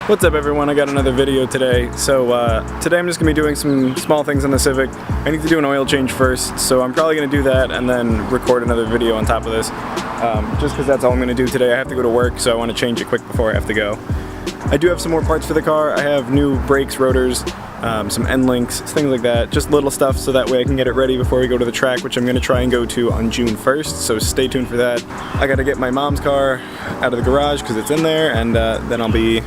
What's up everyone, I got another video today. So today I'm just going to be doing some small things on the Civic. I need to do an oil change first, so I'm probably going to do that and then record another video on top of this. Just because that's all I'm going to do today. I have to go to work, so I want to change it quick before I have to go. I do have some more parts for the car. I have new brakes, rotors, some end links, things like that. Just little stuff so that way I can get it ready before we go to the track, which I'm going to try and go to on June 1st, so stay tuned for that. I got to get my mom's car out of the garage because it's in there, and then I'll be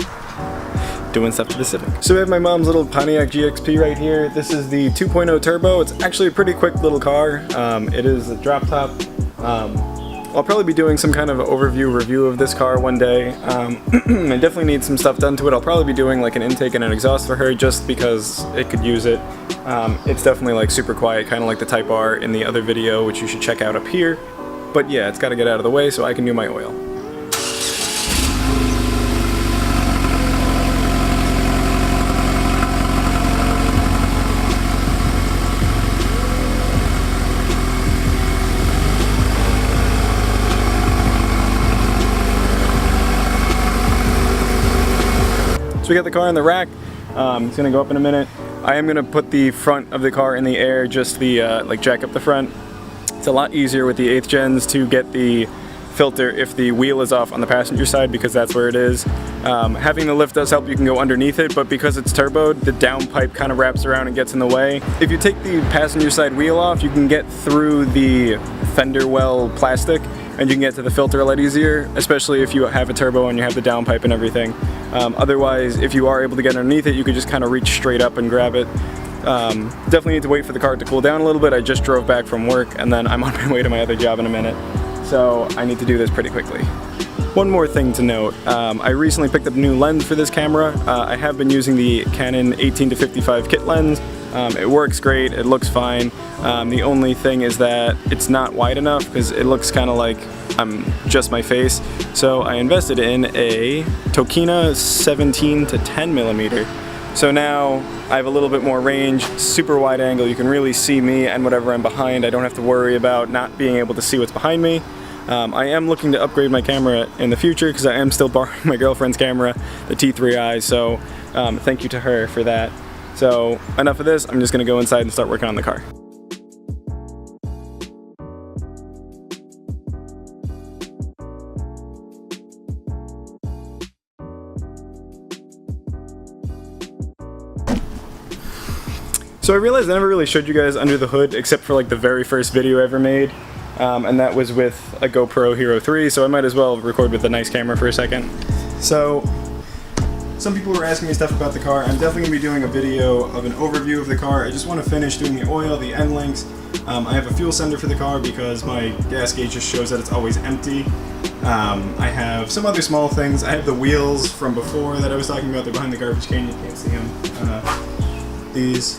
doing stuff to the Civic. So we have my mom's little Pontiac GXP right here. This is the 2.0 turbo. It's actually a pretty quick little car. It is a drop top. I'll probably be doing some kind of overview review of this car one day. I definitely need some stuff done to it. I'll probably be doing like an intake and an exhaust for her just because it could use it. It's definitely like super quiet, kind of like the Type R in the other video, which you should check out up here. But yeah, it's got to get out of the way so I can do my oil. So we got the car in the rack. It's gonna go up in a minute. I am gonna put the front of the car in the air, just the like jack up the front. It's a lot easier with the 8th gens to get the filter if the wheel is off on the passenger side because that's where it is. Having the lift does help, you can go underneath it, but because it's turboed, the downpipe kind of wraps around and gets in the way. If you take the passenger side wheel off, you can get through the fender well plastic and you can get to the filter a lot easier, especially if you have a turbo and you have the downpipe and everything. Otherwise, if you are able to get underneath it, you could just kind of reach straight up and grab it. Definitely need to wait for the car to cool down a little bit. I just drove back from work and then I'm on my way to my other job in a minute. So I need to do this pretty quickly. One more thing to note, I recently picked up a new lens for this camera. I have been using the Canon 18-55 kit lens. It works great, it looks fine. The only thing is that it's not wide enough because it looks kind of like I'm just my face. So I invested in a Tokina 17-10mm. So now I have a little bit more range, super wide angle. You can really see me and whatever I'm behind. I don't have to worry about not being able to see what's behind me. I am looking to upgrade my camera in the future because I am still borrowing my girlfriend's camera, the T3i, so thank you to her for that. So enough of this, I'm just going to go inside and start working on the car. So I realized I never really showed you guys under the hood except for like the very first video I ever made. And that was with a GoPro Hero 3, so I might as well record with a nice camera for a second. So, some people were asking me stuff about the car. I'm definitely going to be doing a video of an overview of the car. I just want to finish doing the oil, the end links. I have a fuel sender for the car because my gas gauge just shows that it's always empty. I have some other small things. I have the wheels from before that I was talking about. They're behind the garbage can, you can't see them. These.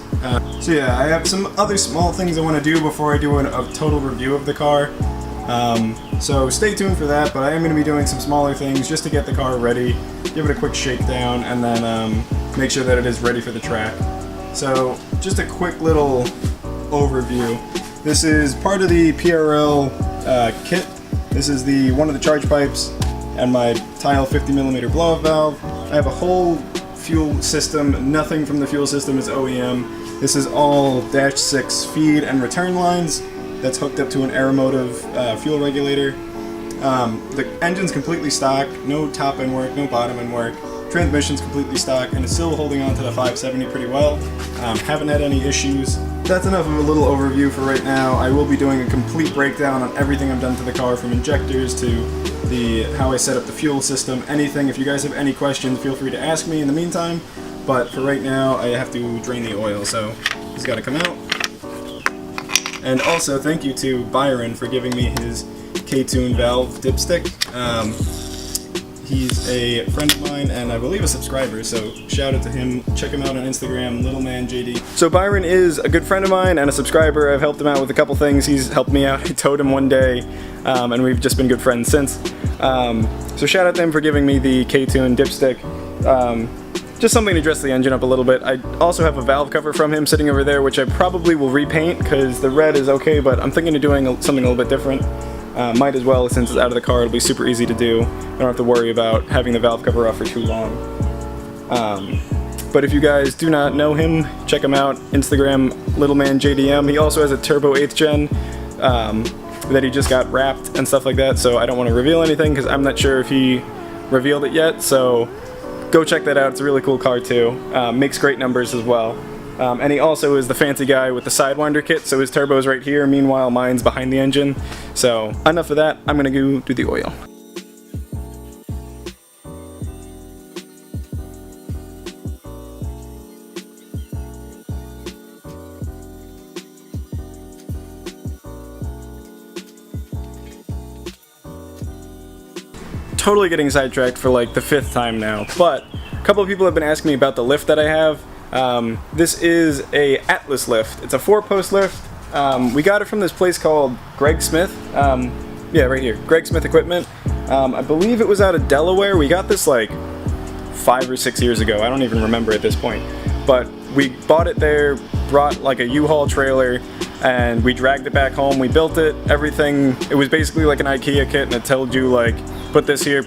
So yeah, I have some other small things I want to do before I do a total review of the car. So stay tuned for that, but I am going to be doing some smaller things just to get the car ready, give it a quick shakedown, and then make sure that it is ready for the track. So just a quick little overview. This is part of the PRL kit. This is one of the charge pipes and my Tile 50mm blow-off valve. I have a whole fuel system. Nothing from the fuel system is OEM. This is all -6 feed and return lines that's hooked up to an Aeromotive fuel regulator. The engine's completely stock, no top end work, no bottom end work. Transmission's completely stock and it's still holding on to the 570 pretty well. Haven't had any issues. That's enough of a little overview for right now. I will be doing a complete breakdown on everything I've done to the car, from injectors to how I set up the fuel system, anything. If you guys have any questions, feel free to ask me in the meantime. But for right now, I have to drain the oil, so it's got to come out. And also, thank you to Byron for giving me his K-Tune valve dipstick. He's a friend of mine and I believe a subscriber, so shout out to him. Check him out on Instagram, littlemanjd. So Byron is a good friend of mine and a subscriber. I've helped him out with a couple things. He's helped me out. I towed him one day, and we've just been good friends since. So shout out to him for giving me the K-Tune dipstick. Just something to dress the engine up a little bit. I also have a valve cover from him sitting over there, which I probably will repaint because the red is okay, but I'm thinking of doing something a little bit different. Might as well, since it's out of the car, it'll be super easy to do. I don't have to worry about having the valve cover off for too long. But if you guys do not know him, check him out. Instagram, littlemanjdm. He also has a turbo 8th gen that he just got wrapped and stuff like that, so I don't want to reveal anything because I'm not sure if he revealed it yet, so go check that out. It's a really cool car too. Makes great numbers as well. And he also is the fancy guy with the Sidewinder kit, so his turbo's right here, meanwhile mine's behind the engine. So enough of that, I'm gonna go do the oil. Totally getting sidetracked for like the 5th time now, but a couple of people have been asking me about the lift that I have. This is a Atlas lift. It's a 4-post lift. We got it from this place called Greg Smith. Yeah, right here, Greg Smith Equipment. I believe it was out of Delaware. We got this like 5 or 6 years ago. I don't even remember at this point. But we bought it there, brought like a U-Haul trailer, and we dragged it back home. We built it, everything. It was basically like an IKEA kit, and it told you like, put this here,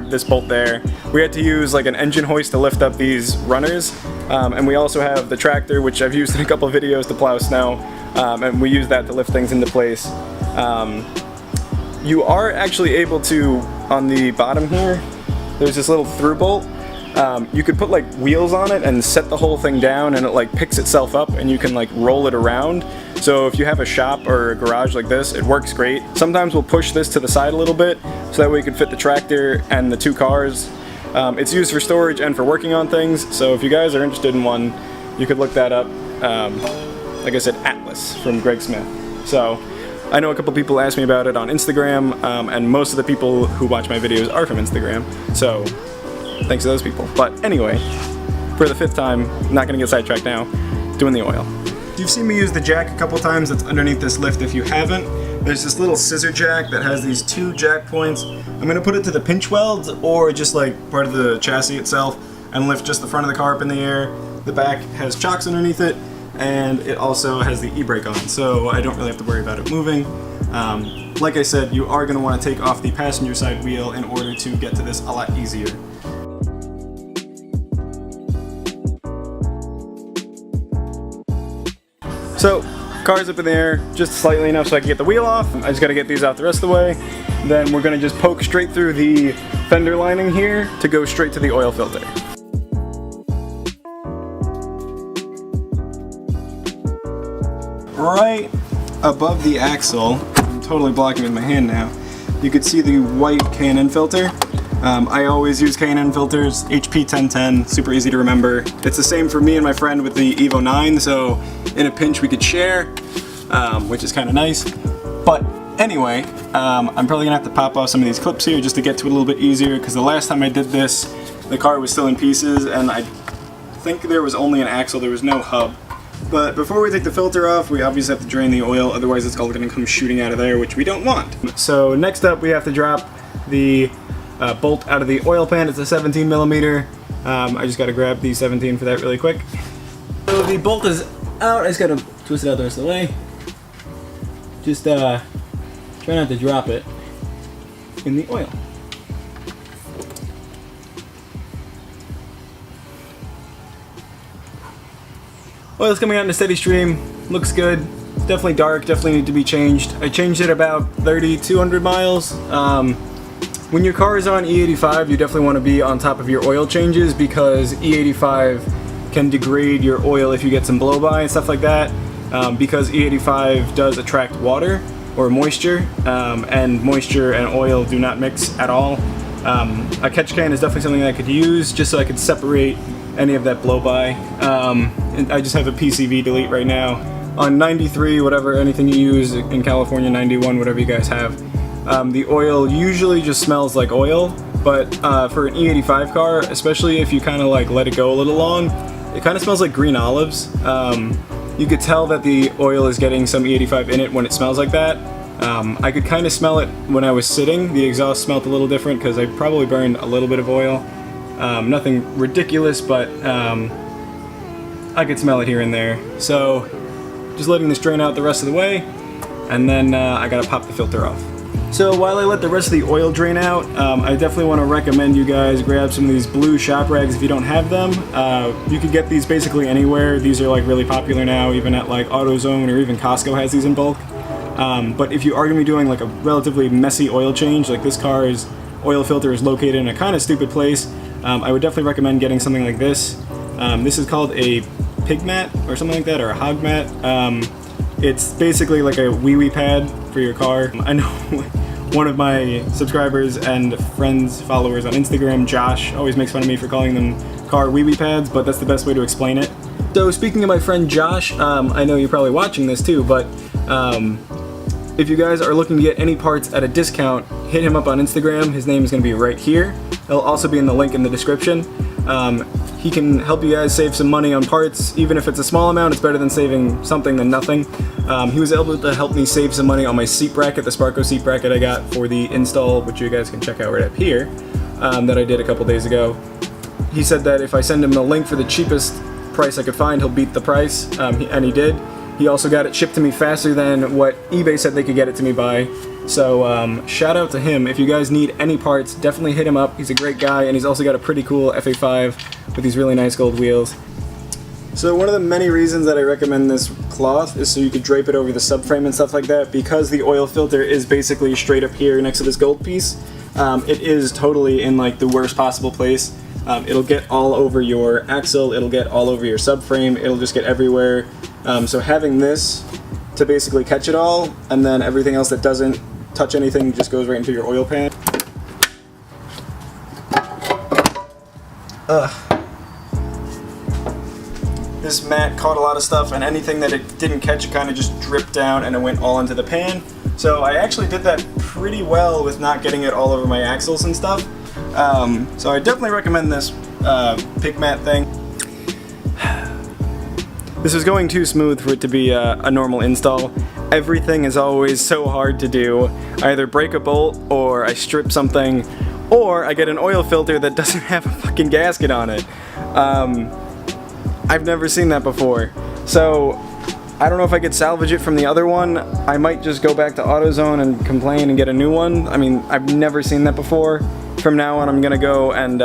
this bolt there. We had to use like an engine hoist to lift up these runners. And we also have the tractor, which I've used in a couple of videos to plow snow. And we use that to lift things into place. You are actually able to, on the bottom here, there's this little through bolt. You could put like wheels on it and set the whole thing down, and it like picks itself up and you can like roll it around. So if you have a shop or a garage like this, it works great. Sometimes we'll push this to the side a little bit so that way you can fit the tractor and the 2 cars. It's used for storage and for working on things, so if you guys are interested in one, you could look that up. Like I said, Atlas from Greg Smith. So I know a couple people asked me about it on Instagram, and most of the people who watch my videos are from Instagram, so thanks to those people. But anyway, for the 5th time, not gonna get sidetracked now, doing the oil. You've seen me use the jack a couple times that's underneath this lift. If you haven't, there's this little scissor jack that has these 2 jack points. I'm gonna put it to the pinch welds or just like part of the chassis itself and lift just the front of the car up in the air. The back has chocks underneath it, and it also has the e-brake on, so I don't really have to worry about it moving. Like I said, you are gonna wanna take off the passenger side wheel in order to get to this a lot easier. So, car's up in the air just slightly enough so I can get the wheel off. I just gotta get these out the rest of the way. Then we're gonna just poke straight through the fender lining here to go straight to the oil filter. Right above the axle, I'm totally blocking it with my hand now, you could see the white K&N filter. I always use K&N filters, HP 1010, super easy to remember. It's the same for me and my friend with the Evo 9, so in a pinch we could share, which is kind of nice. But anyway, I'm probably gonna have to pop off some of these clips here just to get to it a little bit easier, because the last time I did this, the car was still in pieces, and I think there was only an axle, there was no hub. But before we take the filter off, we obviously have to drain the oil, otherwise it's all gonna come shooting out of there, which we don't want. So next up, we have to drop the bolt out of the oil pan. It's a 17 millimeter. I just gotta grab the 17 for that really quick. So the bolt is out. I just gotta twist it out the rest of the way. Just try not to drop it in the oil. Oil's coming out in a steady stream. Looks good. It's definitely dark. Definitely need to be changed. I changed it about 3,200 miles. When your car is on E85, you definitely want to be on top of your oil changes, because E85 can degrade your oil if you get some blow-by and stuff like that, because E85 does attract water or moisture, and moisture and oil do not mix at all. A catch can is definitely something that I could use just so I could separate any of that blow-by. And I just have a PCV delete right now on 93, whatever, anything you use in California, 91, whatever you guys have. The oil usually just smells like oil, but for an E85 car, especially if you kind of like let it go a little long, it kind of smells like green olives. You could tell that the oil is getting some E85 in it when it smells like that. I could kind of smell it when I was sitting. The exhaust smelled a little different because I probably burned a little bit of oil. Nothing ridiculous, but I could smell it here and there. So just letting this drain out the rest of the way, and then I gotta pop the filter off. So while I let the rest of the oil drain out, I definitely want to recommend you guys grab some of these blue shop rags if you don't have them. You can get these basically anywhere. These are like really popular now, even at like AutoZone, or even Costco has these in bulk. But if you are going to be doing like a relatively messy oil change, like this car's oil filter is located in a kind of stupid place, I would definitely recommend getting something like this. This is called a pig mat or something like that, or a hog mat. It's basically like a wee-wee pad for your car. I know one of my subscribers and friends, followers on Instagram, Josh, always makes fun of me for calling them car wee-wee pads, but that's the best way to explain it. So speaking of my friend Josh, I know you're probably watching this too, but if you guys are looking to get any parts at a discount, hit him up on Instagram. His name is going to be right here. It'll also be in the link in the description. He can help you guys save some money on parts. Even if it's a small amount, it's better than saving something than nothing. He was able to help me save some money on my seat bracket, the Sparco seat bracket I got for the install, which you guys can check out right up here, that I did a couple days ago. He said that if I send him the link for the cheapest price I could find, he'll beat the price, and he did. He also got it shipped to me faster than what eBay said they could get it to me by. So shout out to him. If you guys need any parts, definitely hit him up. He's a great guy, and he's also got a pretty cool FA5 with these really nice gold wheels. So one of the many reasons that I recommend this cloth is so you could drape it over the subframe and stuff like that, because the oil filter is basically straight up here next to this gold piece. It is totally in like the worst possible place. It'll get all over your axle, it'll get all over your subframe, it'll just get everywhere. So having this to basically catch it all, and then everything else that doesn't touch anything just goes right into your oil pan. This mat caught a lot of stuff, and anything that it didn't catch, it kind of just dripped down and it went all into the pan. So I actually did that pretty well with not getting it all over my axles and stuff. So I definitely recommend this pig mat thing. This is going too smooth for it to be a normal install. Everything is always so hard to do. I either break a bolt, or I strip something, or I get an oil filter that doesn't have a fucking gasket on it. I've never seen that before. So I don't know if I could salvage it from the other one. I might just go back to AutoZone and complain and get a new one. I mean, I've never seen that before. From now on, I'm gonna go and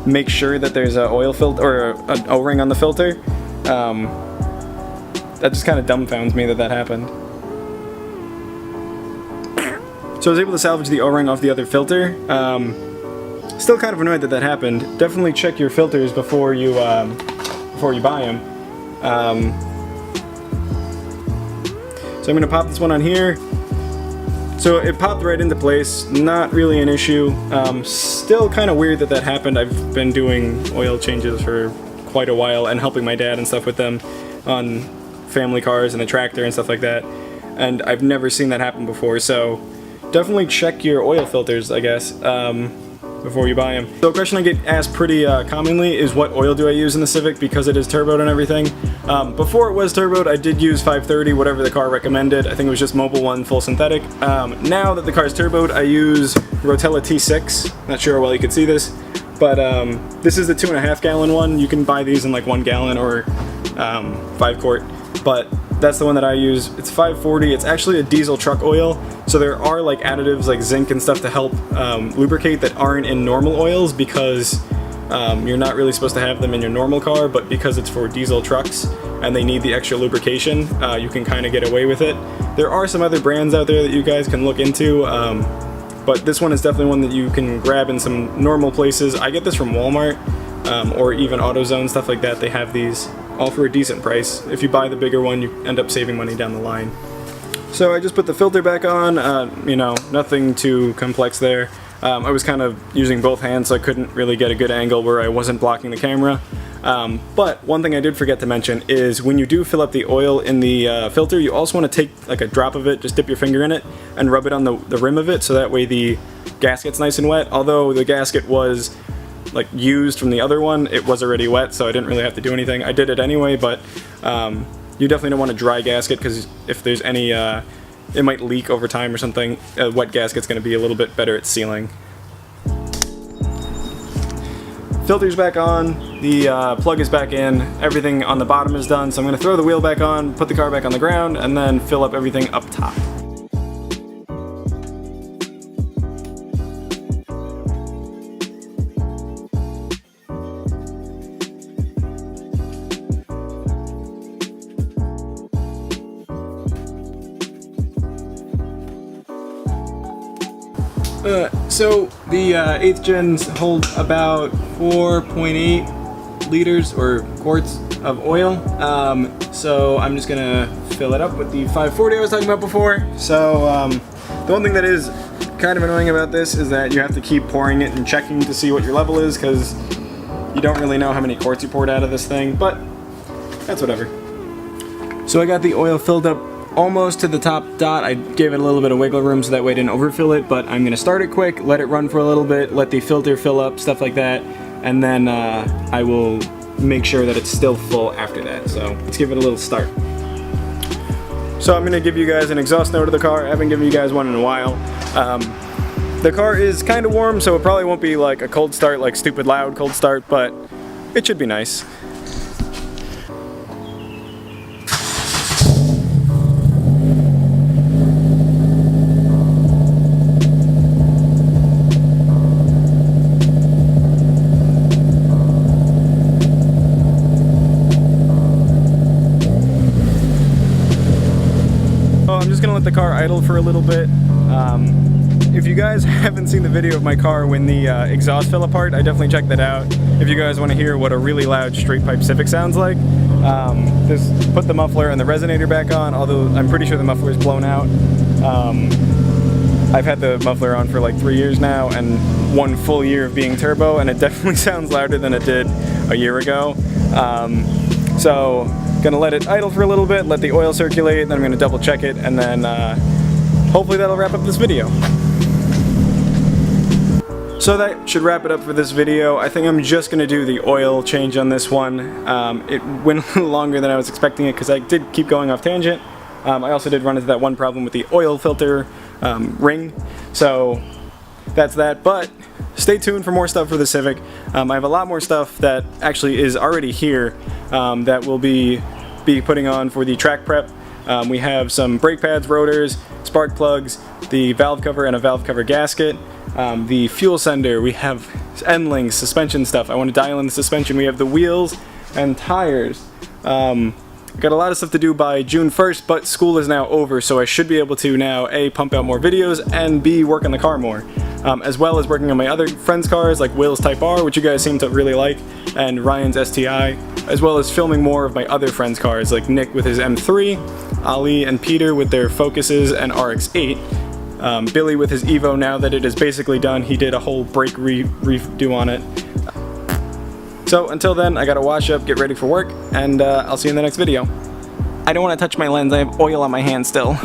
make sure that there's an oil filter or an O-ring on the filter. That just kind of dumbfounds me that that happened. So I was able to salvage the O-ring off the other filter. Still kind of annoyed that that happened. Definitely check your filters before you buy them. So I'm going to pop this one on here. So it popped right into place, not really an issue. Still kind of weird that that happened. I've been doing oil changes for quite a while and helping my dad and stuff with them on family cars and the tractor and stuff like that. And I've never seen that happen before, so definitely check your oil filters, I guess, before you buy them. So a question I get asked pretty commonly is what oil do I use in the Civic, because it is turboed and everything. Before it was turboed, I did use 530, whatever the car recommended. I think it was just Mobil 1 full synthetic. Now that the car's turboed, I use Rotella T6. Not sure how well you can see this, but this is the 2.5 gallon one. You can buy these in like 1 gallon or 5 quart, but that's the one that I use. It's 540. It's actually a diesel truck oil, so there are like additives like zinc and stuff to help lubricate that aren't in normal oils, because you're not really supposed to have them in your normal car, but because it's for diesel trucks and they need the extra lubrication, you can kind of get away with it. There are some other brands out there that you guys can look into, but this one is definitely one that you can grab in some normal places. I get this from Walmart or even AutoZone, stuff like that. They have these all for a decent price. If you buy the bigger one, you end up saving money down the line. So I just put the filter back on, you know, nothing too complex there. I was kind of using both hands, so I couldn't really get a good angle where I wasn't blocking the camera. But one thing I did forget to mention is when you do fill up the oil in the filter, you also want to take like a drop of it, just dip your finger in it and rub it on the rim of it, so that way the gasket's nice and wet. Although the gasket was like used from the other one, it was already wet, so I didn't really have to do anything. I did it anyway, but you definitely don't want a dry gasket, because if there's any it might leak over time or something. A wet gasket's going to be a little bit better at sealing. Filter's back on, the plug is back in, everything on the bottom is done, so I'm going to throw the wheel back on, put the car back on the ground, and then fill up everything up top. So the 8th gens hold about 4.8 liters or quarts of oil. So I'm just gonna fill it up with the 540 I was talking about before. So the one thing that is kind of annoying about this is that you have to keep pouring it and checking to see what your level is, because you don't really know how many quarts you poured out of this thing, but that's whatever. So I got the oil filled up almost to the top dot. I gave it a little bit of wiggle room so that way I didn't overfill it, but I'm gonna start it quick, let it run for a little bit, let the filter fill up, stuff like that, and then I will make sure that it's still full after that. So let's give it a little start. So I'm gonna give you guys an exhaust note of the car. I haven't given you guys one in a while. The car is kind of warm, so it probably won't be like a cold start, like stupid loud cold start, but it should be nice. I'm just gonna let the car idle for a little bit. If you guys haven't seen the video of my car when the exhaust fell apart, I definitely check that out. If you guys want to hear what a really loud straight pipe Civic sounds like, just put the muffler and the resonator back on, although I'm pretty sure the muffler is blown out. I've had the muffler on for like 3 years now and 1 full year of being turbo, and it definitely sounds louder than it did a year ago. So gonna let it idle for a little bit, let the oil circulate, then I'm gonna double check it, and then hopefully that'll wrap up this video. So that should wrap it up for this video. I think I'm just gonna do the oil change on this one. It went a little longer than I was expecting it because I did keep going off tangent. I also did run into that one problem with the oil filter ring, so that's that. But stay tuned for more stuff for the Civic. I have a lot more stuff that actually is already here that we'll be putting on for the track prep. We have some brake pads, rotors, spark plugs, the valve cover and a valve cover gasket, the fuel sender, we have end links, suspension stuff. I want to dial in the suspension. We have the wheels and tires. Got a lot of stuff to do by June 1st, but school is now over, so I should be able to now A, pump out more videos, and B, work on the car more. As well as working on my other friends' cars like Will's Type R, which you guys seem to really like, and Ryan's STI, as well as filming more of my other friends' cars like Nick with his M3, Ali and Peter with their Focuses and RX-8, Billy with his Evo. Now that it is basically done, he did a whole brake redo on it. So until then, I gotta wash up, get ready for work, and I'll see you in the next video. I don't want to touch my lens, I have oil on my hand still.